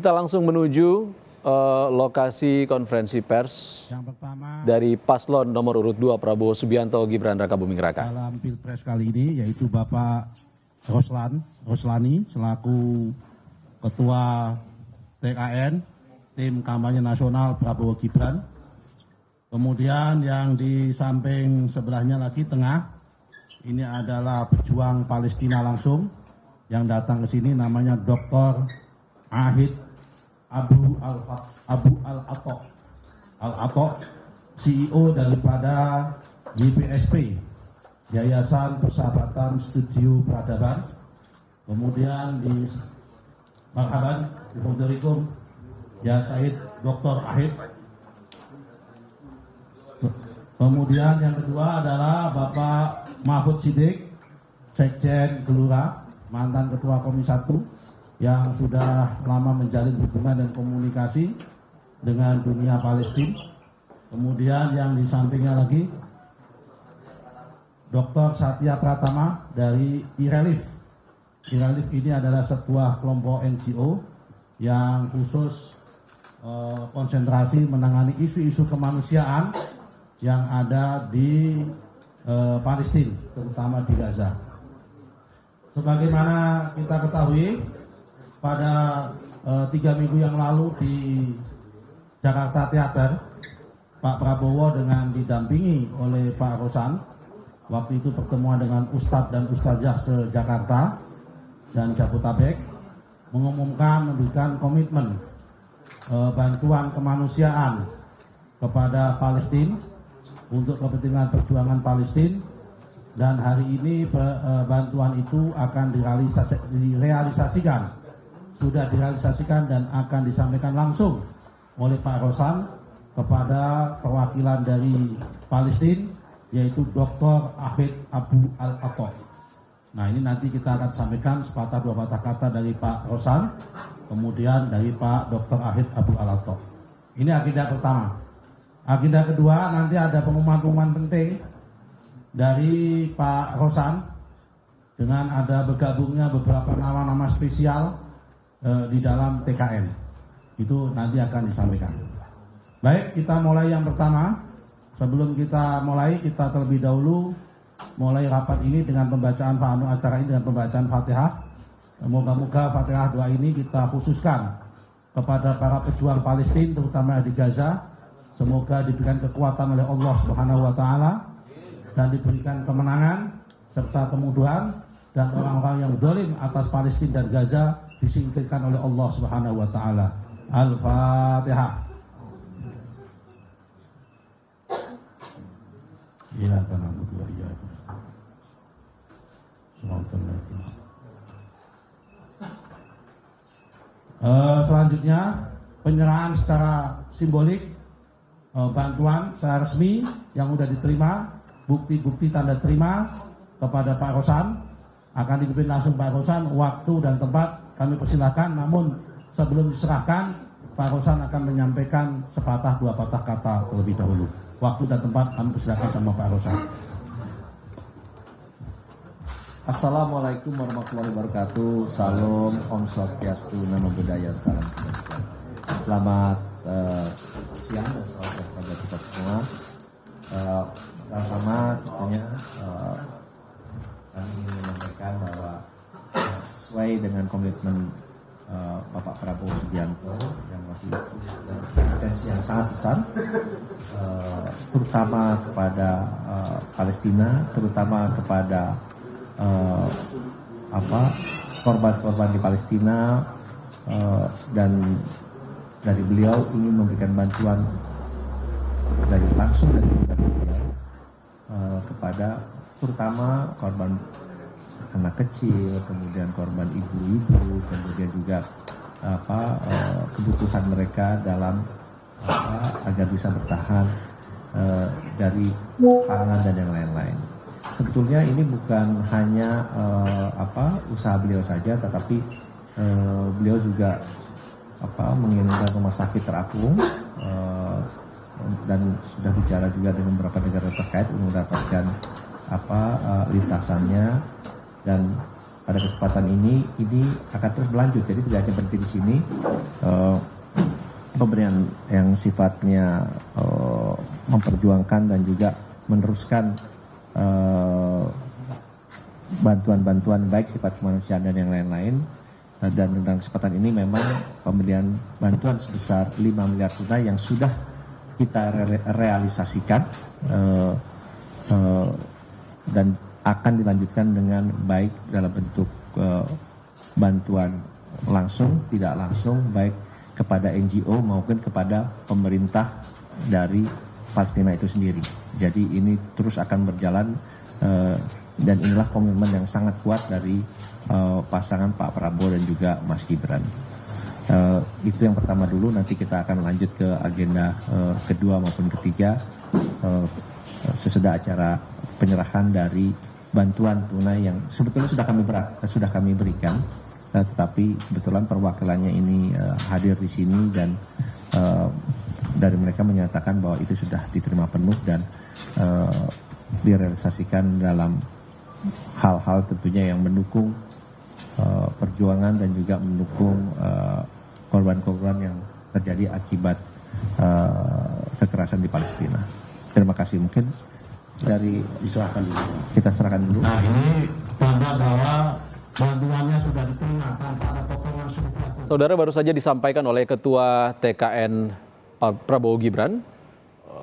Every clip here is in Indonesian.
Kita langsung menuju lokasi konferensi pers yang pertama dari paslon nomor urut 2 Prabowo Subianto Gibran Rakabuming Raka. Dalam Pilpres kali ini yaitu Bapak Roslani selaku Ketua TKN Tim Kampanye Nasional Prabowo Gibran. Kemudian yang di samping sebelahnya lagi tengah ini adalah pejuang Palestina langsung yang datang ke sini, namanya Dr. Ahid Abu Al-Atok, CEO daripada YPSP, Yayasan Persahabatan Studio Peradaban. Kemudian di marhaban, Assalamualaikum, ya Said Dr. Ahid. Kemudian yang kedua adalah Bapak Mahfud Siddiq, Sekjen Gelora, mantan Ketua Komisi 1, yang sudah lama menjalin hubungan dan komunikasi dengan dunia Palestina. Kemudian yang di sampingnya lagi Dr. Satya Pratama dari IRELIF. IRELIF ini adalah sebuah kelompok NGO yang khusus konsentrasi menangani isu-isu kemanusiaan yang ada di Palestina, terutama di Gaza. Sebagaimana kita ketahui, pada 3 minggu yang lalu di Jakarta Theater, Pak Prabowo dengan didampingi oleh Pak Rosan, waktu itu pertemuan dengan Ustadz dan Ustazah se-Jakarta dan Jabotabek, mengumumkan memberikan komitmen bantuan kemanusiaan kepada Palestina untuk kepentingan perjuangan Palestina. Dan hari ini bantuan itu akan sudah direalisasikan dan akan disampaikan langsung oleh Pak Rosan kepada perwakilan dari Palestina, yaitu Dr. Ahid Abu Al-Atok. Nah, ini nanti kita akan sampaikan sepatah dua patah kata dari Pak Rosan, kemudian dari Pak Dr. Ahid Abu Al-Atok. Ini agenda pertama. Agenda kedua, nanti ada pengumuman-pengumuman penting dari Pak Rosan dengan ada bergabungnya beberapa nama-nama spesial di dalam TKN. Itu nanti akan disampaikan. Baik, kita mulai yang pertama. Sebelum kita mulai, kita terlebih dahulu mulai rapat ini dengan pembacaan acara ini dengan pembacaan Fatihah. Moga-moga Fatihah doa ini kita khususkan kepada para pejuang Palestina, terutama di Gaza. Semoga diberikan kekuatan oleh Allah Subhanahu wa taala dan diberikan kemenangan serta kemudahan, dan orang-orang yang zalim atas Palestina dan Gaza disingkirkan oleh Allah Subhanahu wa taala. Al-Fatihah. Ya na'budu wa iyyaka nasta'in. Selanjutnya penyerahan secara simbolik bantuan secara resmi yang sudah diterima, bukti-bukti tanda terima kepada Pak Rosan akan dipimpin langsung Pak Rosan. Waktu dan tempat kami persilahkan, namun sebelum diserahkan, Pak Rosan akan menyampaikan sepatah dua patah kata terlebih dahulu. Waktu dan tempat kami persilahkan sama Pak Rosan. Assalamualaikum warahmatullahi wabarakatuh. Salam, Om Swastiastu, Namo Buddhaya, salam kebajikan. Selamat siang dan selamat kepada kita semua. Pertama tentunya kami ingin menyampaikan bahwa sesuai dengan komitmen Bapak Prabowo Subianto yang waktu itu potensi yang sangat besar, terutama kepada Palestina, terutama kepada korban-korban di Palestina, dan dari beliau ingin memberikan bantuan langsung dari beliau kepada terutama korban anak kecil, kemudian korban ibu-ibu, kemudian juga kebutuhan mereka dalam agar bisa bertahan dari pangan dan yang lain-lain. Sebetulnya ini bukan hanya usaha beliau saja, tetapi beliau juga menginginkan rumah sakit terapung, dan sudah bicara juga dengan beberapa negara terkait untuk mendapatkan lintasannya. Dan pada kesempatan ini akan terus berlanjut. Jadi tidak hanya berhenti di sini. Pemberian yang sifatnya memperjuangkan dan juga meneruskan bantuan-bantuan baik sifat kemanusiaan dan yang lain-lain. Dan dalam kesempatan ini memang pemberian bantuan sebesar 5 miliar tunai yang sudah kita realisasikan dan akan dilanjutkan dengan baik dalam bentuk bantuan langsung, tidak langsung, baik kepada NGO maupun kepada pemerintah dari Palestina itu sendiri. Jadi ini terus akan berjalan dan inilah komitmen yang sangat kuat dari pasangan Pak Prabowo dan juga Mas Gibran. Itu yang pertama dulu, nanti kita akan lanjut ke agenda kedua maupun ketiga sesudah acara penyerahan dari bantuan tunai yang sebetulnya sudah kami berikan, tetapi kebetulan perwakilannya ini hadir di sini dan dari mereka menyatakan bahwa itu sudah diterima penuh dan direalisasikan dalam hal-hal tentunya yang mendukung perjuangan dan juga mendukung korban-korban yang terjadi akibat kekerasan di Palestina. Terima kasih. Mungkin dari Diserahkan dulu. kita serahkan dulu. Nah, ini tanda bahwa bantuannya sudah diterima tanpa ada potongan sumpah. Saudara, baru saja disampaikan oleh Ketua TKN Prabowo Gibran.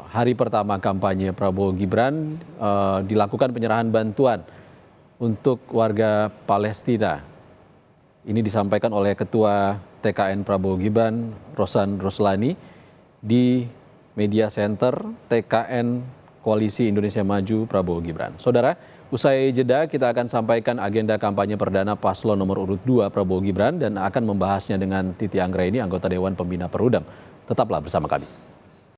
Hari pertama kampanye Prabowo Gibran dilakukan penyerahan bantuan untuk warga Palestina. Ini disampaikan oleh Ketua TKN Prabowo Gibran, Rosan Roslani, di Media Center TKN Koalisi Indonesia Maju Prabowo Gibran. Saudara, usai jeda kita akan sampaikan agenda kampanye perdana paslon nomor urut 2 Prabowo Gibran dan akan membahasnya dengan Titi Anggraini, anggota Dewan Pembina Perudam. Tetaplah bersama kami.